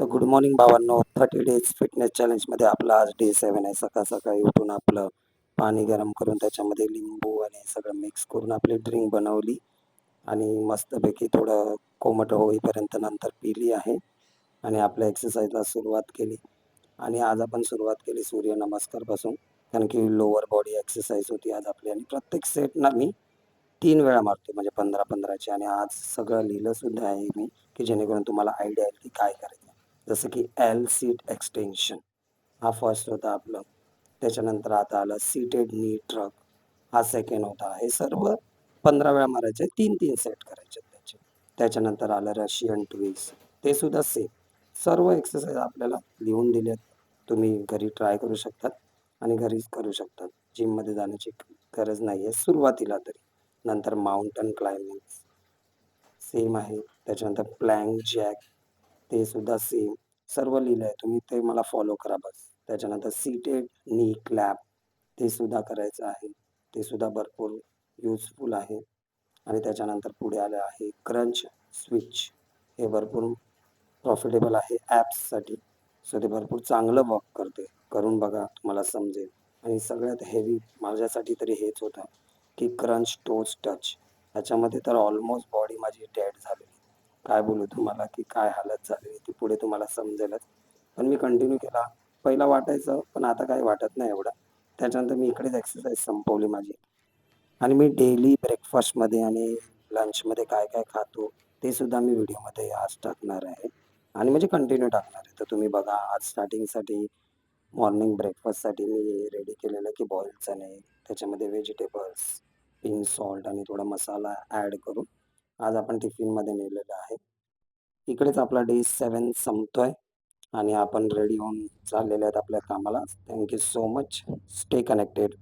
तर good morning भावांनो. 30 days fitness चॅलेंजमध्ये आपला आज डे 7 आहे. सकाळी उठून आपलं पाणी गरम करून त्याच्यामध्ये लिंबू आणि सगळं मिक्स करून आपली ड्रिंक बनवली आणि मस्तपैकी थोडं कोमट होईपर्यंत नंतर पिली आहे आणि आपल्या एक्सरसाइजला सुरुवात केली. आणि आज आपण सुरुवात केली सूर्यनमस्कारपासून, कारण की लोअर बॉडी एक्सरसाइज होती आज आपली. आणि प्रत्येक सेटना मी 3 वेळा मारतो, म्हणजे 15-15चे. आणि आज सगळं लिहिलं सुद्धा आहे मी, की जेणेकरून तुम्हाला आयडिया येईल की काय करायचं. जसं की एल सीट एक्सटेन्शन हा फर्स्ट होता आपलं. त्याच्यानंतर आता आलं सीटेड नी ट्रक, हा सेकंड होता. हे सर्व 15 वेळा मारायचे, 3-3 सेट करायचे त्याचे. त्याच्यानंतर आलं रशियन ट्विस्ट, ते सुद्धा सेम. सर्व एक्सरसाइज आपल्याला लिहून दिलेत. तुम्ही घरी ट्राय करू शकतात आणि घरीच करू शकतात. जिममध्ये जाण्याची गरज नाही आहे सुरुवातीला तरी. नंतर माउंटन क्लाइम्बिंग सेम आहे. त्याच्यानंतर प्लँक जॅक, ते सुद्धा सेम. सर्व लिहिलं आहे, तुम्ही ते मला फॉलो करा बस. त्याच्यानंतर सीटेड नी क्लॅप, ते सुद्धा करायचं आहे. ते सुद्धा भरपूर युजफुल आहे. आणि त्याच्यानंतर पुढे आलं आहे क्रंच स्विच. हे भरपूर प्रॉफिटेबल आहे ॲप्ससाठी. सो ते भरपूर चांगलं वर्क करते. करून बघा, तुम्हाला समजेल. आणि सगळ्यात हेवी माझ्यासाठी तरी हेच होतं, की क्रंच टोज टच. ह्याच्यामध्ये तर ऑलमोस्ट बॉडी माझी डेड झालेली. काय बोलू तुम्हाला, की काय हालत झालेली ती पुढे तुम्हाला समजेलच. पण मी कंटिन्यू केला. पहिला वाटायचं, पण आता काही वाटत नाही एवढं. त्याच्यानंतर मी इकडेच एक्सरसाइज संपवली माझी. आणि मी डेली ब्रेकफास्टमध्ये आणि लंचमध्ये काय-काय खातो, ते सुद्धा मी व्हिडिओमध्ये आज टाकणार आहे. आणि म्हणजे कंटिन्यू टाकणार आहे. तर तुम्ही बघा, आज स्टार्टिंगसाठी मॉर्निंग ब्रेकफास्टसाठी मी रेडी केलेलं, की बॉइल्ड चणे, त्याच्यामध्ये व्हेजिटेबल्स, पिंक सॉल्ट आणि थोडा मसाला ॲड करून आज आपण टिफिनमध्ये नेलेलं आहे. इकडेच आपला डे 7 संपतोय आणि आपण रेडी होऊन चाललेले आहेत आपल्या कामाला. Thank you so much. Stay connected.